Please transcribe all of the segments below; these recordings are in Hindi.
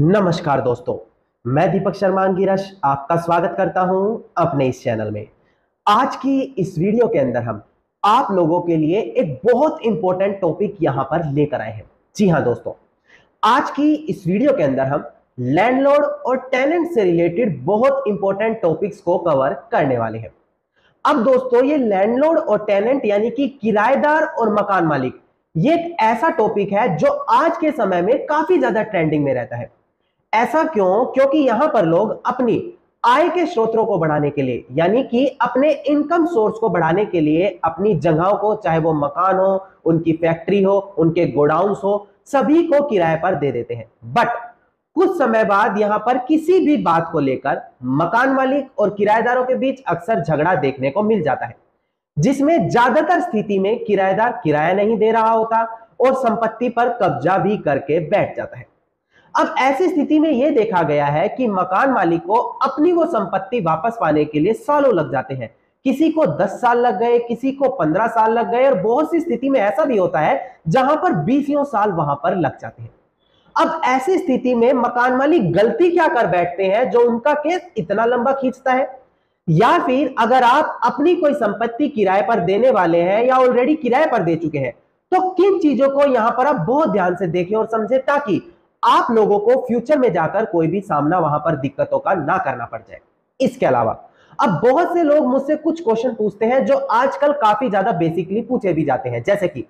नमस्कार दोस्तों, मैं दीपक शर्मा अंगिरश आपका स्वागत करता हूं अपने इस चैनल में। आज की इस वीडियो के अंदर हम आप लोगों के लिए एक बहुत इंपॉर्टेंट टॉपिक यहां पर लेकर आए हैं। जी हां दोस्तों, आज की इस वीडियो के अंदर हम लैंडलॉर्ड और टेनेंट से रिलेटेड बहुत इंपॉर्टेंट टॉपिक्स को कवर करने वाले हैं। अब दोस्तों, ये लैंडलॉर्ड और टेनेंट यानी कि किराएदार और मकान मालिक, ये एक ऐसा टॉपिक है जो आज के समय में काफी ज्यादा ट्रेंडिंग में रहता है। ऐसा क्यों? क्योंकि यहां पर लोग अपनी आय के स्रोतों को बढ़ाने के लिए यानी कि अपने इनकम सोर्स को बढ़ाने के लिए अपनी जगहों को, चाहे वो मकान हो, उनकी फैक्ट्री हो, उनके गोडाउन्स हो, सभी को किराए पर दे देते हैं। बट कुछ समय बाद यहां पर किसी भी बात को लेकर मकान मालिक और किराएदारों के बीच अक्सर झगड़ा देखने को मिल जाता है, जिसमें ज्यादातर स्थिति में किराएदार किराया नहीं दे रहा होता और संपत्ति पर कब्जा भी करके बैठ जाता है। अब ऐसी स्थिति में यह देखा गया है कि मकान मालिक को अपनी वो संपत्ति वापस पाने के लिए सालों लग जाते हैं। किसी को 10 साल लग गए, किसी को 15 साल लग गए और बहुत सी स्थिति में ऐसा भी होता है जहां पर 20 साल वहां पर लग जाते हैं। अब ऐसी स्थिति में मकान मालिक गलती क्या कर बैठते हैं जो उनका केस इतना लंबा खींचता है? या फिर अगर आप अपनी कोई संपत्ति किराए पर देने वाले हैं या ऑलरेडी किराए पर दे चुके हैं, तो किन चीजों को यहां पर आप बहुत ध्यान से देखें और समझें ताकि आप लोगों को फ्यूचर में जाकर कोई भी सामना वहां पर दिक्कतों का ना करना पड़ जाए। इसके अलावा अब बहुत से लोग मुझसे कुछ क्वेश्चन पूछते हैं जो आजकल काफी ज्यादा बेसिकली पूछे भी जाते हैं, जैसे कि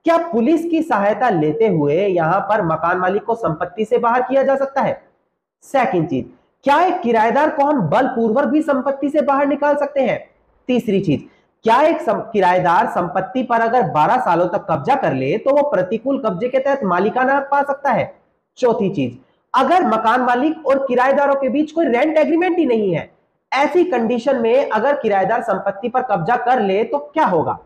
क्या पुलिस की सहायता लेते हुए यहां पर मकान मालिक को संपत्ति से बाहर किया जा सकता है? सेकंड चीज, क्या एक किराएदार को हम बलपूर्वक भी संपत्ति से बाहर निकाल सकते हैं? तीसरी चीज, क्या एक किराएदार संपत्ति पर अगर 12 सालों तक कब्जा कर ले तो वो प्रतिकूल कब्जे के तहत मालिकाना हक पा सकता है? चौथी चीज, अगर मकान मालिक और किराएदारों के बीच कोई रेंट एग्रीमेंट ही नहीं है, ऐसी कंडीशन में अगर किराएदार संपत्ति पर कब्जा कर ले तो क्या होगा?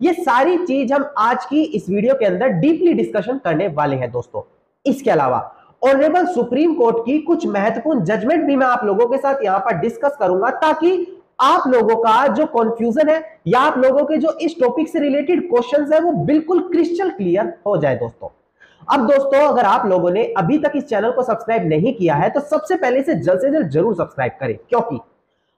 ये सारी चीज हम आज की इस वीडियो के अंदर डीपली डिस्कशन करने वाले हैं दोस्तों। इसके अलावा ऑनरेबल सुप्रीम कोर्ट की कुछ महत्वपूर्ण जजमेंट भी मैं आप लोगों के साथ यहां पर डिस्कस करूंगा ताकि आप लोगों का जो कंफ्यूजन है या आप लोगों के जो इस टॉपिक से रिलेटेड क्वेश्चंस है वो बिल्कुल क्रिस्टल क्लियर हो जाए दोस्तों। अब दोस्तों, अगर आप लोगों ने अभी तक इस चैनल को सब्सक्राइब नहीं किया है तो सबसे पहले से जल्द जरूर सब्सक्राइब करें, क्योंकि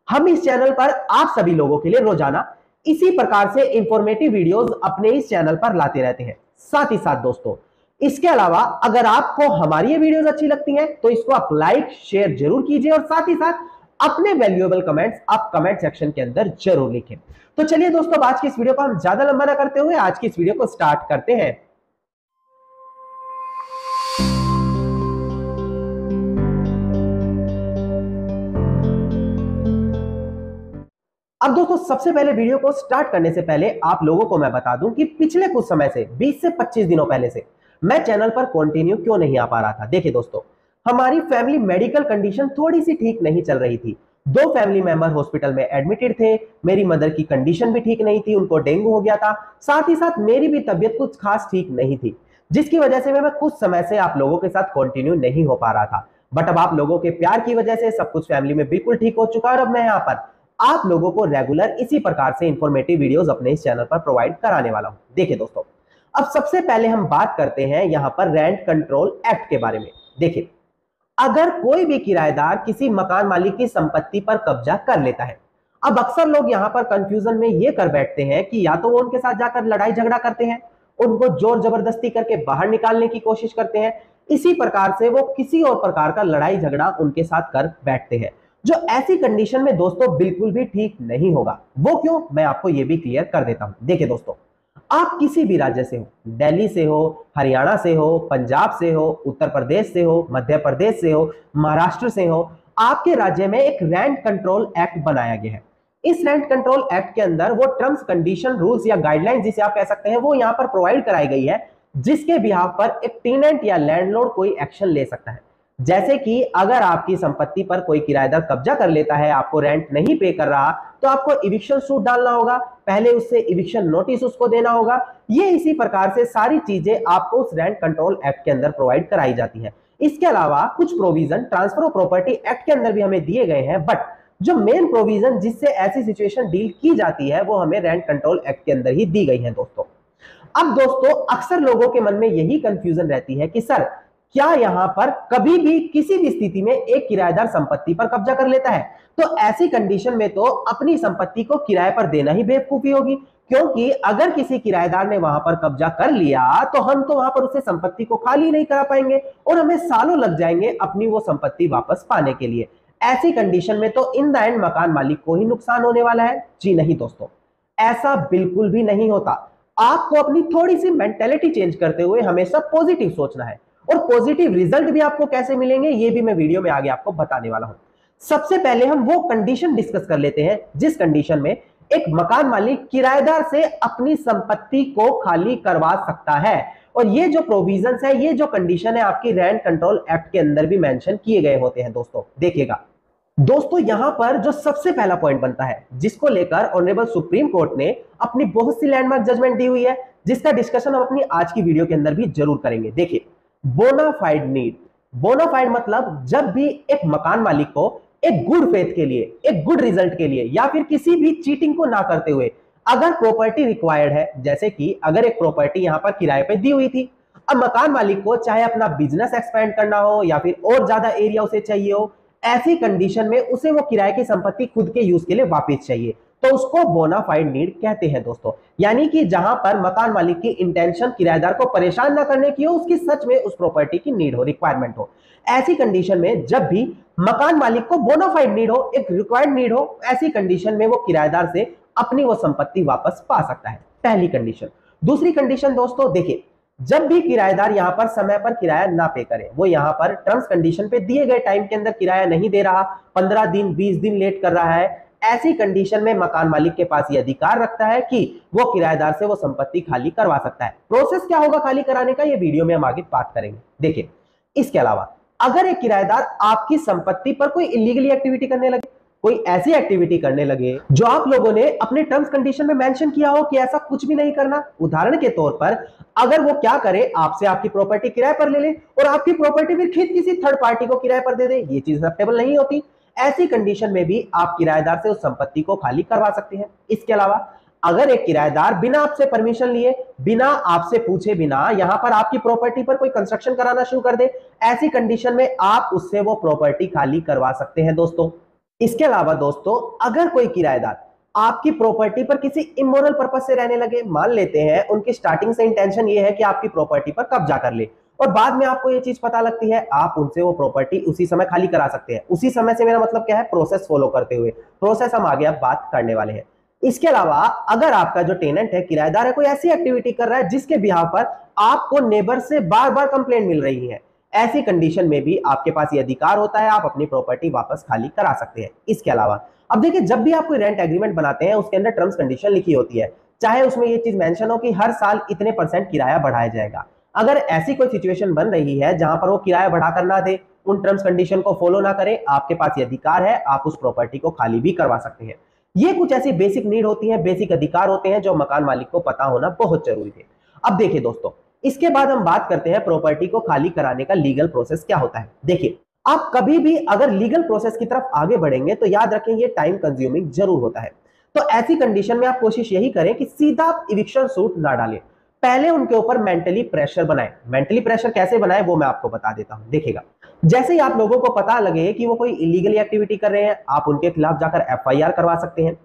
हम इस चैनल पर आप सभी लोगों के लिए रोजाना इसी प्रकार से इंफॉर्मेटिव वीडियोस अपने इस चैनल पर लाते रहते हैं। साथ ही साथ दोस्तों, इसके अलावा अगर आपको हमारी ये वीडियोस अच्छी लगती हैं तो इसको आप लाइक शेयर जरूर कीजिए और साथ ही साथ अपने वैल्यूएबल कमेंट्स आप कमेंट सेक्शन के अंदर जरूर लिखें। तो चलिए दोस्तों, आज की इस वीडियो को हम ज्यादा लंबा ना करते हुए आज की इस वीडियो को स्टार्ट करते हैं। अब दोस्तों, सबसे पहले वीडियो को स्टार्ट करने से पहले आप लोगों को मैं बता दूं कि पिछले कुछ समय से 20 से 25 दिनों पहले से मैं चैनल पर कंटिन्यू क्यों नहीं आ पा रहा था। देखिए दोस्तों, हमारी फैमिली मेडिकल कंडीशन थोड़ी सी ठीक नहीं चल रही थी। 2 फैमिली मेंबर हॉस्पिटल में एडमिटेड थे। मेरी मदर की कंडीशन भी ठीक नहीं थी, उनको डेंगू हो गया था। साथ ही साथ मेरी भी तबियत कुछ खास ठीक नहीं थी, जिसकी वजह से मैं कुछ समय से आप लोगों के साथ कंटिन्यू नहीं हो पा रहा था। बट अब आप लोगों के प्यार की वजह से सब कुछ फैमिली में बिल्कुल ठीक हो चुका है और अब मैं यहाँ पर आप लोगों को रेगुलर इसी प्रकार से इंफॉर्मेटिव वीडियोस अपने इस चैनल पर प्रोवाइड कराने वाला हूं। देखिए दोस्तों, अब सबसे पहले हम बात करते हैं यहां पर रेंट कंट्रोल एक्ट के बारे में। देखिए, अगर कोई भी किराएदार किसी मकान मालिक की संपत्ति पर कब्जा कर लेता है, अब अक्सर लोग यहां पर कंफ्यूजन में यह कर बैठते हैं कि या तो वो उनके साथ जाकर लड़ाई झगड़ा करते हैं, उनको जोर जबरदस्ती करके बाहर निकालने की कोशिश करते हैं, इसी प्रकार से वो किसी और प्रकार का लड़ाई झगड़ा उनके साथ कर बैठते हैं, जो ऐसी कंडीशन में दोस्तों बिल्कुल भी ठीक नहीं होगा। वो क्यों, मैं आपको यह भी क्लियर कर देता हूं। देखिए दोस्तों, आप किसी भी राज्य से हो, दिल्ली से हो, हरियाणा से हो, पंजाब से हो, उत्तर प्रदेश से हो, मध्य प्रदेश से हो, महाराष्ट्र से हो, आपके राज्य में एक रेंट कंट्रोल एक्ट बनाया गया है। इस रेंट कंट्रोल एक्ट के अंदर वो टर्म्स कंडीशन रूल्स या गाइडलाइंस जिसे आप कह सकते हैं वो यहां पर प्रोवाइड कराई गई है, जिसके बिहाफ पर एक टेनेंट या लैंडलॉर्ड कोई एक्शन ले सकता है। जैसे कि अगर आपकी संपत्ति पर कोई किराएदार कब्जा कर लेता है, आपको रेंट नहीं पे कर रहा, तो आपको इविक्शन सूट डालना होगा, पहले उससे इविक्शन नोटिस उसको देना होगा। ये इसी प्रकार से सारी चीजें आपको उस रेंट कंट्रोल एक्ट के अंदर प्रोवाइड कराई जाती है। इसके अलावा कुछ provision transfer of property act के अंदर भी हमें दिए गए हैं, बट जो मेन प्रोविजन जिससे ऐसी सिचुएशन डील की जाती है वो हमें रेंट कंट्रोल एक्ट के अंदर ही दी गई है दोस्तों। अब दोस्तों, अक्सर लोगों के मन में यही कंफ्यूजन रहती है कि सर क्या यहां पर कभी भी किसी भी स्थिति में एक किराएदार संपत्ति पर कब्जा कर लेता है? तो ऐसी कंडीशन में तो अपनी संपत्ति को किराए पर देना ही बेवकूफी होगी, क्योंकि अगर किसी किराएदार ने वहां पर कब्जा कर लिया तो हम तो वहां पर उसे संपत्ति को खाली नहीं करा पाएंगे और हमें सालों लग जाएंगे अपनी वो संपत्ति वापस पाने के लिए। ऐसी कंडीशन में तो इन द एंड मकान मालिक को ही नुकसान होने वाला है। जी नहीं दोस्तों, ऐसा बिल्कुल भी नहीं होता। आपको अपनी थोड़ी सी मेंटेलिटी चेंज करते हुए हमेशा पॉजिटिव सोचना है, और पॉजिटिव रिजल्ट भी आपको कैसे मिलेंगे ये भी मैं वीडियो में आगे आपको बताने वाला हूं। सबसे पहले हम वो कंडीशन डिस्कस कर लेते हैं जिस कंडीशन में एक मकान मालिक किराएदार से अपनी संपत्ति को खाली करवा सकता है। और ये जो प्रोविजंस है, ये जो कंडीशन है, आपकी रेंट कंट्रोल एक्ट के अंदर भी मेंशन किए गए होते हैं। दोस्तों देखिएगा, दोस्तों यहां पर जो सबसे पहला पॉइंट बनता है जिसको लेकर ऑनरेबल सुप्रीम कोर्ट ने अपनी बहुत सी लैंडमार्क जजमेंट दी हुई है, जिसका डिस्कशन हम अपनी आज की वीडियो के अंदर भी जरूर करेंगे। देखिए, बोनाफाइड नीड। बोनाफाइड मतलब जब भी एक मकान मालिक को एक गुड फेथ के लिए, एक गुड रिजल्ट के लिए, या फिर किसी भी चीटिंग को ना करते हुए अगर प्रॉपर्टी रिक्वायर्ड है, जैसे कि अगर एक प्रॉपर्टी यहां पर किराए पे दी हुई थी, अब मकान मालिक को चाहे अपना बिजनेस एक्सपेंड करना हो या फिर और ज्यादा एरिया उसे चाहिए हो, ऐसी कंडीशन में उसे वो किराए की संपत्ति खुद के यूज के लिए वापस चाहिए, तो उसको बोनाफाइड नीड कहते हैं दोस्तों। यानी कि जहां पर मकान मालिक की इंटेंशन किराएदार को परेशान ना करने की हो, उसकी सच में उस प्रॉपर्टी की नीड हो, रिक्वायरमेंट हो। ऐसी कंडीशन में जब भी मकान मालिक को बोनाफाइड नीड हो, एक रिक्वायर्ड नीड हो, ऐसी कंडीशन में वो किराएदार से अपनी वो संपत्ति वापस पा सकता है, पहली कंडीशन। दूसरी कंडीशन दोस्तों देखिए, जब भी किराएदार यहां पर समय पर किराया ना पे करे, वो यहां पर टर्म्स कंडीशन पे दिए गए टाइम के अंदर किराया नहीं दे रहा, 15 दिन 20 दिन लेट कर रहा है, ऐसी कंडीशन में मकान मालिक के पास ये अधिकार रखता है कि वो किराएदार से वो संपत्ति खाली करवा सकता है। प्रोसेस क्या होगा खाली कराने का, ये वीडियो में हम आगे बात करेंगे। देखिए, इसके अलावा अगर एक किराएदार आपकी संपत्ति पर कोई इलीगली एक्टिविटी करने लगे, कोई ऐसी एक्टिविटी करने लगे जो आप लोगों ने अपने टर्म्स कंडीशन में मेंशन किया हो कि ऐसा कुछ भी नहीं करना, उदाहरण के तौर पर अगर वो क्या करे, आपसे आपकी प्रॉपर्टी किराए पर ले ले और आपकी प्रॉपर्टी फिर खुद किसी थर्ड पार्टी को किराए पर दे दे, ये चीज एक्सेप्टेबल नहीं होती। ऐसी कंडीशन में भी आप किराएदार से उस संपत्ति को खाली करवा सकते हैं। इसके अलावा अगर एक किराएदार बिना आपसे परमिशन लिए, बिना आपसे पूछे बिना यहां पर आपकी प्रॉपर्टी पर कोई कंस्ट्रक्शन कराना शुरू कर दे, ऐसी कंडीशन में आप उससे वो प्रॉपर्टी खाली करवा सकते हैं दोस्तों। इसके अलावा दोस्तों, अगर कोई किराएदार आपकी प्रॉपर्टी पर किसी इमोरल पर्पस से रहने लगे, मान लेते हैं उनकी स्टार्टिंग से इंटेंशन ये है कि आपकी प्रॉपर्टी पर कब्जा कर ले और बाद में आपको ये चीज पता लगती है, आप उनसे वो प्रॉपर्टी उसी समय खाली करा सकते हैं। उसी समय से मेरा मतलब क्या है, प्रोसेस फॉलो करते हुए। प्रोसेस हम आगे अब बात करने वाले हैं। इसके अलावा अगर आपका जो टेनेंट है, किराएदार है, कोई ऐसी एक्टिविटी कर रहा है जिसके बिहाफ पर आपको नेबर से बार बार कंप्लेंट मिल रही है, ऐसी कंडीशन में भी आपके पास ये अधिकार होता है, आप अपनी प्रॉपर्टी वापस खाली करा सकते हैं। इसके अलावा अब देखिए, जब भी आप कोई रेंट एग्रीमेंट बनाते हैं उसके अंदर टर्म्स कंडीशन लिखी होती है, चाहे उसमें ये चीज मेंशन हो कि हर साल इतने % किराया बढ़ाया जाएगा। अगर ऐसी कोई सिचुएशन बन रही है जहां पर वो किराया बढ़ाकर ना दे, उन टर्म्स कंडीशन को फॉलो ना करे, आपके पास ये अधिकार है, आप उस प्रॉपर्टी को खाली भी करवा सकते हैं। ये कुछ ऐसी बेसिक नीड होती है, बेसिक अधिकार होते हैं जो मकान मालिक को पता होना बहुत जरूरी है। अब देखिए दोस्तों, इसके बाद हम बात करते हैं प्रॉपर्टी को खाली कराने का लीगल प्रोसेस क्या होता है। देखिए, आप कभी भी अगर लीगल प्रोसेस की तरफ आगे बढ़ेंगे तो याद रखें ये टाइम कंज्यूमिंग जरूर होता है। तो ऐसी कंडीशन में आप कोशिश यही करें कि सीधा आप इविक्शन सूट ना डालें, पहले उनके ऊपर मेंटली प्रेशर बनाएं। मेंटली प्रेशर कैसे बनाएं वो मैं आपको बता देता हूं। देखिएगा, जैसे ही आप लोगों को पता लगे कि वो कोई इलीगली एक्टिविटी कर रहे हैं, आप उनके खिलाफ जाकर FIR करवा सकते हैं।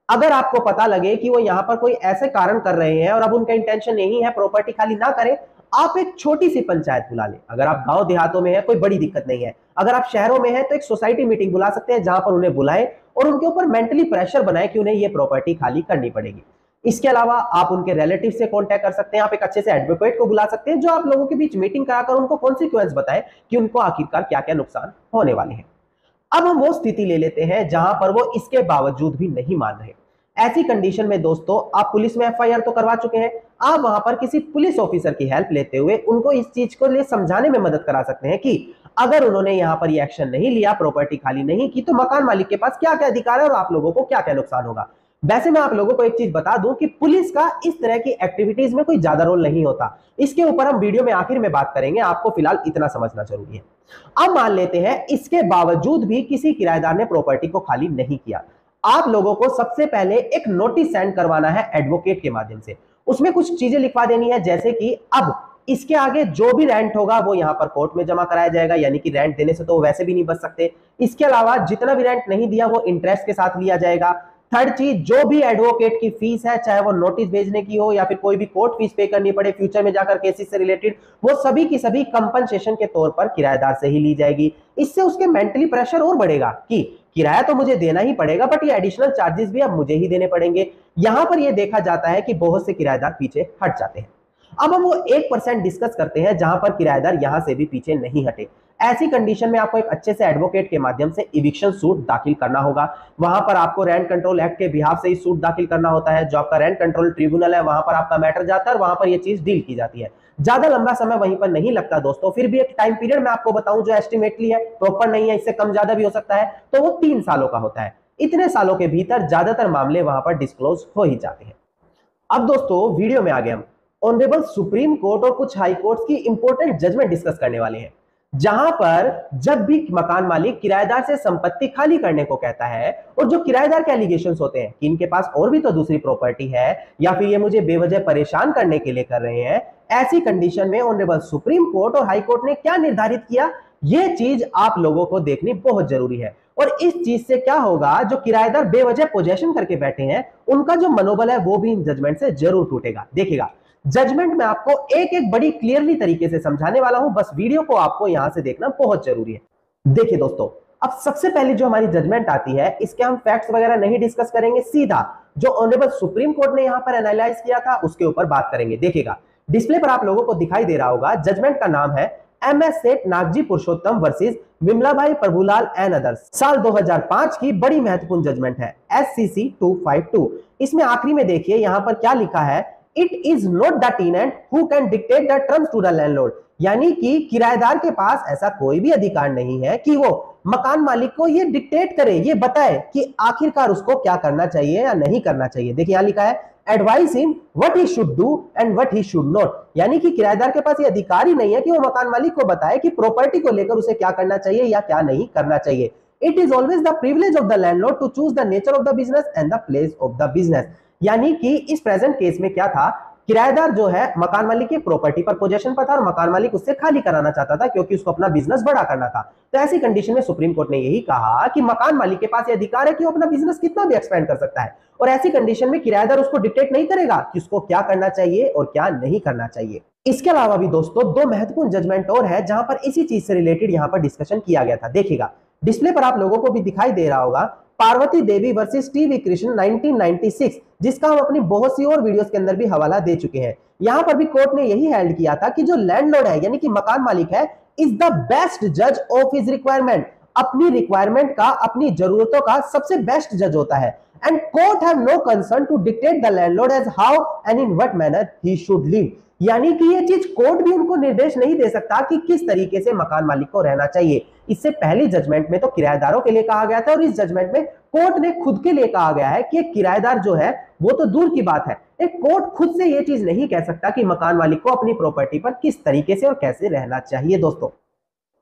अगर आपको पता लगे कि वो यहां पर कोई ऐसे कारण कर रहे हैं और अब उनका इंटेंशन यही है प्रॉपर्टी खाली ना करें, आप एक छोटी सी पंचायत बुला लें। अगर आप गांव देहातों में हैं, कोई बड़ी दिक्कत नहीं है। अगर आप शहरों में हैं तो एक सोसाइटी मीटिंग बुला सकते हैं जहां पर उन्हें बुलाएं और उनके ऊपर मेंटली प्रेशर बनाएं कि उन्हें ये प्रॉपर्टी खाली करनी पड़ेगी। इसके अलावा आप उनके रिलेटिव से कांटेक्ट कर सकते हैं, आप एक अच्छे से एडवोकेट को बुला सकते हैं जो आप लोगों के बीच मीटिंग कराकर उनको कॉन्सिक्वेंस बताएं कि उनको आखिरकार क्या क्या नुकसान होने वाले हैं। अब हम वो स्थिति ले लेते हैं जहां पर वो इसके बावजूद भी नहीं मान रहे। ऐसी कंडीशन में दोस्तों, आप पुलिस में FIR तो करवा चुके हैं, आप वहां पर किसी पुलिस ऑफिसर की हेल्प लेते हुए उनको इस चीज को लिए समझाने में मदद करा सकते हैं कि अगर उन्होंने यहां पर ये एक्शन नहीं लिया, प्रॉपर्टी खाली नहीं की, तो मकान मालिक के पास क्या क्या अधिकार है और आप लोगों को क्या क्या नुकसान होगा। वैसे मैं आप लोगों को एक चीज बता दूं कि पुलिस का इस तरह की एक्टिविटीज में कोई ज्यादा रोल नहीं होता। इसके ऊपर हम वीडियो में आखिर में बात करेंगे, आपको फिलहाल इतना समझना जरूरी है। अब मान लेते हैं इसके बावजूद भी किसी किराएदार ने प्रॉपर्टी को खाली नहीं किया, आप लोगों को सबसे पहले एक नोटिस सेंड करवाना है एडवोकेट के माध्यम से। उसमें कुछ चीजें लिखवा देनी है, जैसे कि अब इसके आगे जो भी रेंट होगा वो यहाँ पर कोर्ट में जमा कराया जाएगा, यानी कि रेंट देने से तो वैसे भी नहीं बच सकते। इसके अलावा जितना भी रेंट नहीं दिया वो इंटरेस्ट के साथ लिया जाएगा। थर्ड चीज, जो भी एडवोकेट की फीस है, चाहे वो नोटिस भेजने की हो या फिर कोई भी कोर्ट फीस पे करनी पड़े फ्यूचर में जाकर केसेस से रिलेटेड, वो सभी की सभी कंपनसेशन के तौर पर किराएदार से ही ली जाएगी। इससे उसके मेंटली प्रेशर और बढ़ेगा कि किराया तो मुझे देना ही पड़ेगा, बट ये एडिशनल चार्जेस भी अब मुझे ही देने पड़ेंगे। यहां पर यह देखा जाता है कि बहुत से किराएदार पीछे हट जाते हैं। अब हम वो 1% डिस्कस करते हैं जहां पर किराएदार यहां से भी पीछे नहीं हटे। ऐसी कंडीशन में आपको एक अच्छे से एडवोकेट के माध्यम से इविक्शन सूट दाखिल करना होगा। वहां पर आपको रेंट कंट्रोल एक्ट के बिहाफ से ही सूट दाखिल करना होता है। जो आपका रेंट कंट्रोल ट्रिब्यूनल है वहां पर आपका मैटर जाता है और वहां पर यह चीज डील की जाती है। ज्यादा लंबा समय वहीं पर नहीं लगता दोस्तों। फिर भी एक टाइम पीरियड मैं आपको बताऊं जो एस्टिमेटली है, प्रॉपर नहीं है, इससे कम ज्यादा भी हो सकता है, तो वो 3 सालों का होता है। इतने सालों के भीतर ज्यादातर मामले वहां पर डिस्क्लोज हो ही जाते हैं। अब दोस्तों वीडियो में आगे हम ऑनरेबल सुप्रीम कोर्ट और कुछ हाई कोर्ट की इंपॉर्टेंट जजमेंट डिस्कस करने वाले हैं, जहां पर जब भी मकान मालिक किराएदार से संपत्ति खाली करने को कहता है और जो किराएदार के एलिगेशंस होते हैं कि इनके पास और भी तो दूसरी प्रॉपर्टी है या फिर ये मुझे बेवजह परेशान करने के लिए कर रहे हैं, ऐसी कंडीशन में ऑनरेबल सुप्रीम कोर्ट और हाई कोर्ट ने क्या निर्धारित किया, ये चीज आप लोगों को देखनी बहुत जरूरी है। और इस चीज से क्या होगा, जो किराएदार बेवजह पोजेशन करके बैठे हैं उनका जो मनोबल है वो भी इन जजमेंट से जरूर टूटेगा। देखिएगा, जजमेंट में आपको एक एक बड़ी क्लियरली तरीके से समझाने वाला हूं, बस वीडियो को आपको यहां से देखना बहुत जरूरी है। देखिए दोस्तों, अब सबसे पहले जो हमारी जजमेंट आती है इसके हम फैक्ट्स वगैरह नहीं डिस्कस करेंगे, सीधा जो ऑनरेबल सुप्रीम कोर्ट ने यहां पर एनालाइज किया था उसके ऊपर बात करेंगे। देखिएगा, डिस्प्ले पर आप लोगों को दिखाई दे रहा होगा, जजमेंट का नाम है MS सेठ नागजी पुरुषोत्तम वर्सेस विमलाभाई प्रभुलाल एंड अदर्स, साल 2005 की बड़ी महत्वपूर्ण जजमेंट है, SCC 252। इसमें आखिरी में देखिए यहां पर क्या लिखा है, it is not the tenant who can dictate the terms to the landlord, यानी कि किराएदार के पास ऐसा कोई भी अधिकार नहीं है कि वो मकान मालिक को ये डिक्टेट करे, ये बताए कि आखिरकार उसको क्या करना चाहिए या नहीं करना चाहिए। देखिए यहां लिखा है, advice him what he should do and what he should not, यानी कि किराएदार के पास ये अधिकार ही नहीं है कि वो मकान मालिक को बताए कि प्रॉपर्टी को लेकर उसे क्या करना चाहिए या क्या नहीं करना चाहिए। It is always the privilege of the landlord to choose the nature of the business and the place of the business, यानी कि इस प्रेजेंट केस में क्या था, किराएदार जो है मकान मालिक की प्रॉपर्टी पर पोजेशन पर था और मकान मालिक उससे खाली कराना चाहता था क्योंकि उसको अपना बिजनेस बड़ा करना था। तो ऐसी कंडीशन में सुप्रीम कोर्ट ने यही कहा कि मकान मालिक के पास यह अधिकार है कि वो अपना बिजनेस कितना भी एक्सपेंड कर सकता है और ऐसी कंडीशन में किराएदार उसको डिक्टेट नहीं करेगा कि उसको क्या करना चाहिए और क्या नहीं करना चाहिए। इसके अलावा भी दोस्तों 2 महत्वपूर्ण जजमेंट और है जहां पर इसी चीज से रिलेटेड यहां पर डिस्कशन किया गया था। देखिएगा, डिस्प्ले पर आप लोगों को भी दिखाई दे रहा होगा, पार्वती देवी वर्सेस टीवी कृष्ण 1996, जिसका हम अपनी बहुत सी और वीडियोस के अंदर भी हवाला दे चुके हैं। यहां पर भी कोर्ट ने यही हेल्ड किया था कि जो लैंडलॉर्ड है यानी कि मकान मालिक है, इज द बेस्ट जज ऑफ हिज रिक्वायरमेंट, अपनी रिक्वायरमेंट का, अपनी जरूरतों का सबसे बेस्ट जज होता है। And court have no concern to dictate the landlord as how and in what manner he should live, यानी कि ये चीज कोर्ट भी उनको निर्देश नहीं दे सकता कि किस तरीके से मकान मालिक को रहना चाहिए। इससे पहली जजमेंट में तो किराएदारों के लिए कहा गया था और इस जजमेंट में कोर्ट ने खुद के लिए कहा गया है कि किराएदार जो है वो तो दूर की बात है, एक कोर्ट खुद से ये चीज नहीं कह सकता कि मकान मालिक को अपनी प्रॉपर्टी पर किस तरीके से और कैसे रहना चाहिए। दोस्तों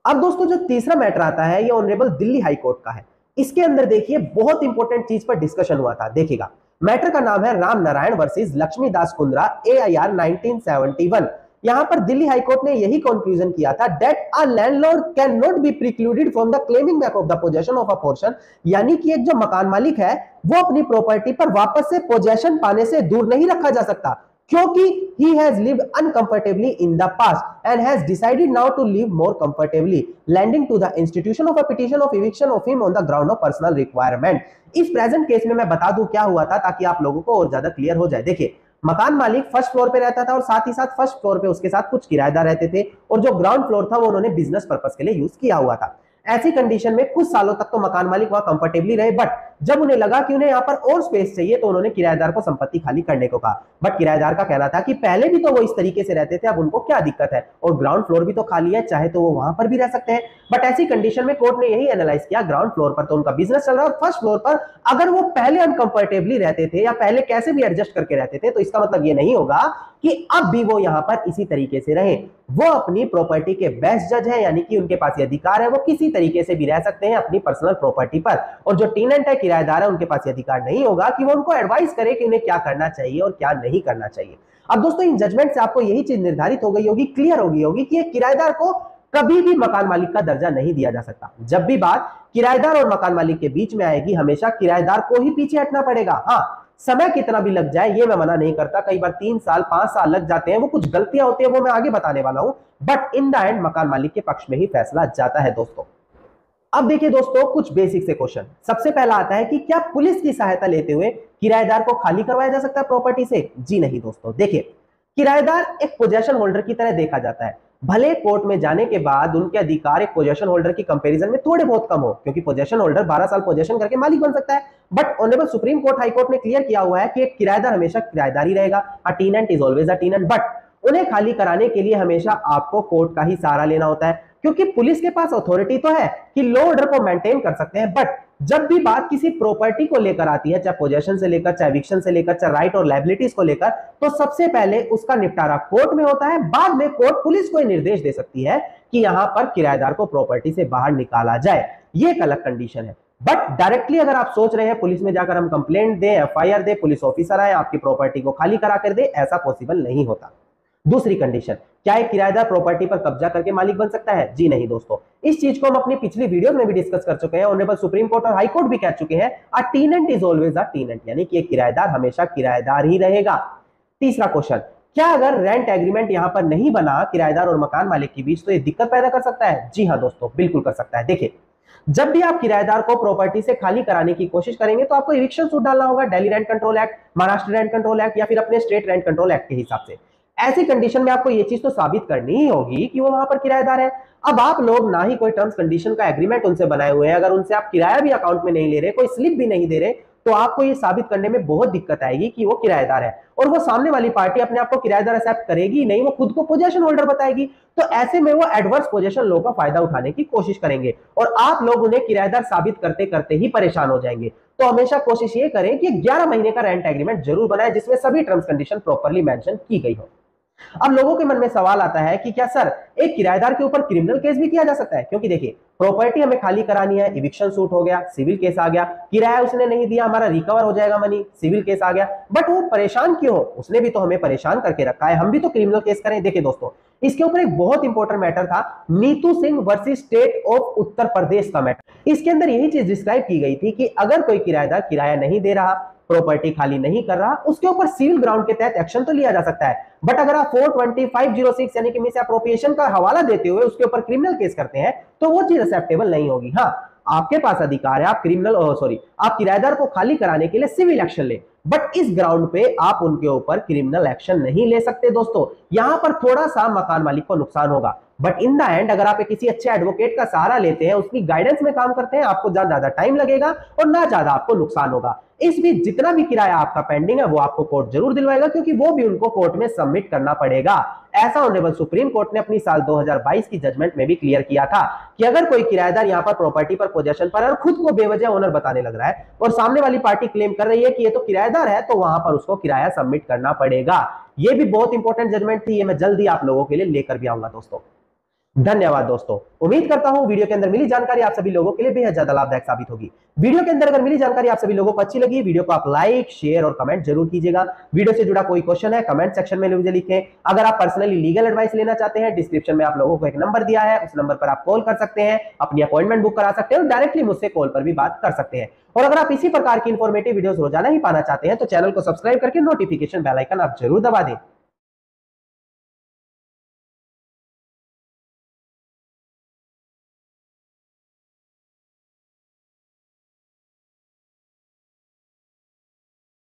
अब दोस्तों जो तीसरा मैटर आता है ये ऑनरेबल दिल्ली हाई कोर्ट का है। इसके अंदर देखिए बहुत इंपॉर्टेंट चीज पर डिस्कशन हुआ था। देखिएगा, मैटर का नाम है राम नारायण वर्सेस लक्ष्मी दास कुंद्रा AIR 1971। यहां पर दिल्ली हाई कोर्ट ने यही कंक्लूजन किया था, that a landlord can not be precluded from the claiming back of the possession of a portion, यानी कि एक जो मकान मालिक है वो अपनी प्रॉपर्टी पर वापस से पोजेशन पाने से दूर नहीं रखा जा सकता, क्योंकि he has lived uncomfortably in the past and has decided now to live more comfortably, lending to the institution of a petition of eviction of him on the ground of personal requirement। इस प्रेजेंट केस में मैं बता दूं क्या हुआ था ताकि आप लोगों को और ज्यादा क्लियर हो जाए। देखिए, मकान मालिक फर्स्ट फ्लोर पे रहता था और साथ ही साथ फर्स्ट फ्लोर पे उसके साथ कुछ किराएदार रहते थे और जो ग्राउंड फ्लोर था वो उन्होंने बिजनेस पर्पस के लिए यूज किया हुआ था। ऐसी कंडीशन में कुछ सालों तक तो मकान मालिक वहां कंफर्टेबली रहे, बट जब उन्हें लगा कि उन्हें यहाँ पर और स्पेस चाहिए तो उन्होंने किराएदार को संपत्ति खाली करने को कहा। बट किराएदार का कहना था कि पहले भी तो वो इस तरीके से रहते थे, अब उनको क्या दिक्कत है, और ग्राउंड फ्लोर भी तो खाली है, चाहे तो वो वहां पर भी रह सकते हैं। बट ऐसी कंडीशन में कोर्ट ने यही एनालाइज किया, ग्राउंड फ्लोर पर तो उनका बिजनेस चल रहा है और फर्स्ट फ्लोर पर अगर वो पहले अनकंफर्टेबली रहते थे या पहले कैसे भी एडजस्ट करके रहते थे तो इसका मतलब ये नहीं होगा कि अब भी वो यहां पर इसी तरीके से रहे। वो अपनी प्रॉपर्टी के बेस्ट जज है, यानी कि उनके पास ये अधिकार है, वो किसी तरीके से भी रह सकते हैं अपनी पर्सनल प्रॉपर्टी पर। और जो टेनेंट है किराएदार है उनके पास ये अधिकार नहीं होगा कि वो उनको एडवाइस करे कि उन्हें क्या करना चाहिए और क्या नहीं करना चाहिए। अब दोस्तों इन जजमेंट से आपको यही चीज निर्धारित हो गई होगी, क्लियर हो गई होगी कि किराएदार को कभी भी मकान मालिक का दर्जा नहीं दिया जा सकता। जब भी बात किराएदार और मकान मालिक के बीच में आएगी, हमेशा किराएदार को ही पीछे हटना पड़ेगा। हाँ, समय कितना भी लग जाए ये मैं मना नहीं करता, कई बार 3 साल 5 साल लग जाते हैं, वो कुछ गलतियां होती है वो मैं आगे बताने वाला हूं, बट इन द एंड मकान मालिक के पक्ष में ही फैसला जाता है दोस्तों। अब देखिए दोस्तों कुछ बेसिक से क्वेश्चन। सबसे पहला आता है कि क्या पुलिस की सहायता लेते हुए किराएदार को खाली करवाया जा सकता है प्रॉपर्टी से? जी नहीं दोस्तों। देखिए, किराएदार एक पोजेशन होल्डर की तरह देखा जाता है। भले कोर्ट में जाने के बाद उनके अधिकार एक पोजेशन होल्डर की कंपैरिजन में थोड़े बहुत कम हो, क्योंकि पोजेशन होल्डर 12 साल पोजेशन करके मालिक बन सकता है, but honourable supreme court high court ने क्लियर किया हुआ है कि एक किराएदार हमेशा किराएदार ही रहेगा। A tenant is always a tenant, but उन्हें खाली कराने के लिए हमेशा आपको कोर्ट का ही सहारा लेना होता है, क्योंकि पुलिस के पास अथॉरिटी तो है कि लॉ ऑर्डर को मेंटेन कर सकते हैं, बट जब भी बात किसी प्रॉपर्टी को लेकर आती है, चाहे पोजेशन से लेकर, चाहे एविक्शन से लेकर, चाहे राइट और लायबिलिटीज को लेकर, तो सबसे पहले उसका निपटारा कोर्ट में होता है। बाद में कोर्ट पुलिस को निर्देश दे सकती है कि यहां पर किराएदार को प्रॉपर्टी से बाहर निकाला जाए। ये एक अलग कंडीशन है। बट डायरेक्टली अगर आप सोच रहे हैं पुलिस में जाकर हम कंप्लेंट दें, एफआईआर दे, पुलिस ऑफिसर आए आपकी प्रॉपर्टी को खाली करा कर दे, ऐसा पॉसिबल नहीं होता। दूसरी कंडीशन, क्या एक किराएदार प्रॉपर्टी पर कब्जा करके मालिक बन सकता है? जी नहीं दोस्तों। इस चीज को हम अपनी पिछली वीडियो में भी डिस्कस कर चुके हैं, ऑनरेबल सुप्रीम कोर्ट और हाई कोर्ट भी कह चुके हैं, a tenant is always a tenant, यानी कि एक किराएदार हमेशा किराएदार ही रहेगा। तीसरा क्वेश्चन, क्या अगर रेंट एग्रीमेंट यहां पर नहीं बना किराएदार और मकान मालिक के बीच तो ये दिक्कत पैदा कर सकता है? जी हाँ दोस्तों, बिल्कुल कर सकता है। देखिए, जब भी आप किराएदार को प्रॉपर्टी से खाली कराने की कोशिश करेंगे तो आपको इविक्शन सूट डालना होगा, Delhi rent control act, Maharashtra rent control act या फिर अपने स्टेट रेंट कंट्रोल एक्ट के हिसाब से। ऐसी कंडीशन में आपको यह चीज तो साबित करनी ही होगी कि वो वहां पर किराएदार है। अब आप लोग ना ही कोई टर्म्स कंडीशन का एग्रीमेंट उनसे बनाए हुए हैं, अगर उनसे आप किराया भी अकाउंट में नहीं ले रहे, कोई स्लिप भी नहीं दे रहे, तो आपको ये साबित करने में बहुत दिक्कत आएगी कि वो किराएदार है। और वो सामने वाली पार्टी अपने आप को किराएदार एक्सेप्ट करेगी नहीं, वो खुद को पोजीशन होल्डर बताएगी। तो ऐसे में वो एडवर्स पोजीशन लॉ का फायदा उठाने की कोशिश करेंगे और आप लोग उन्हें किराएदार साबित करते करते ही परेशान हो जाएंगे। तो हमेशा कोशिश ये करें कि 11 महीने का रेंट एग्रीमेंट जरूर बनाएं जिसमें सभी टर्म्स कंडीशन प्रॉपर्ली मेंशन की गई हो। अब लोगों के मन में सवाल आता है कि क्या सर एक किराएदार के ऊपर क्रिमिनल केस भी किया जा सकता है? क्योंकि देखिए, प्रॉपर्टी हमें खाली करानी है, इविक्शन सूट हो गया, सिविल केस आ गया, किराया उसने नहीं दिया, हमारा रिकवर हो जाएगा मनी, सिविल केस आ गया, बट वो परेशान क्यों हो? उसने भी तो हमें परेशान करके रखा है, हम भी तो क्रिमिनल केस करें। देखिए दोस्तों, इसके ऊपर एक बहुत इंपॉर्टेंट मैटर था, Neetu Singh versus state of Uttar Pradesh का मैटर। इसके अंदर यही चीज डिस्क्राइब की गई थी कि अगर कोई किराएदार किराया नहीं दे रहा, प्रॉपर्टी खाली नहीं कर रहा, उसके ऊपर सिविल ग्राउंड के तहत एक्शन तो लिया जा सकता है, बट अगर आप 42506 यानी कि मिसअप्रोप्रिएशन का हवाला देते हुए उसके ऊपर क्रिमिनल केस करते हैं तो वो चीज एक्सेप्टेबल नहीं होगी। हाँ, आपके पास अधिकार है, आप आप किराएदार को खाली कराने के लिए सिविल एक्शन ले, बट इस ग्राउंड पे आप उनके ऊपर क्रिमिनल एक्शन नहीं ले सकते दोस्तों। यहां पर थोड़ा सा मकान मालिक को नुकसान होगा, बट इन द एंड अगर आप किसी अच्छे एडवोकेट का सहारा लेते हैं, उसकी गाइडेंस में काम करते हैं, आपको ज्यादा टाइम लगेगा और ना ज्यादा आपको नुकसान होगा। इस बीच जितना भी किराया आपका पेंडिंग है वो आपको कोर्ट जरूर दिलवाएगा, क्योंकि वो भी उनको कोर्ट में सबमिट करना पड़ेगा। ऐसा ऑनरेबल सुप्रीम कोर्ट ने अपनी साल 2022 की जजमेंट में भी क्लियर किया था कि अगर कोई किराएदार यहां पर प्रॉपर्टी पर पोजेशन पर और खुद को बेवजह ओनर बताने लग रहा है और सामने वाली पार्टी क्लेम कर रही है कि ये तो किराएदार है, तो वहां पर उसको किराया सबमिट करना पड़ेगा। ये भी बहुत इंपॉर्टेंट जजमेंट थी, ये मैं जल्दी आप लोगों के लिए लेकर भी आऊंगा दोस्तों। धन्यवाद दोस्तों, उम्मीद करता हूं वीडियो के अंदर मिली जानकारी आप सभी लोगों के लिए बेहद ज्यादा लाभदायक साबित होगी। वीडियो के अंदर अगर मिली जानकारी आप सभी लोगों को अच्छी लगी, वीडियो को आप लाइक, शेयर और कमेंट जरूर कीजिएगा। वीडियो से जुड़ा कोई क्वेश्चन है कमेंट सेक्शन में मुझे लिखें। अगर आप पर्सनली लीगल एडवाइस लेना चाहते हैं, डिस्क्रिप्शन में आप लोगों को एक नंबर दिया है, उस नंबर पर आप कॉल कर सकते हैं, अपनी अपॉइंटमेंट बुक करा सकते हैं और डायरेक्टली मुझसे कॉल पर भी बात कर सकते हैं। और अगर आप इसी प्रकार की इंफॉर्मेटिव वीडियोस रोजाना ही पाना चाहते हैं तो चैनल को सब्सक्राइब करके नोटिफिकेशन बेल आइकन आप जरूर दबा दें।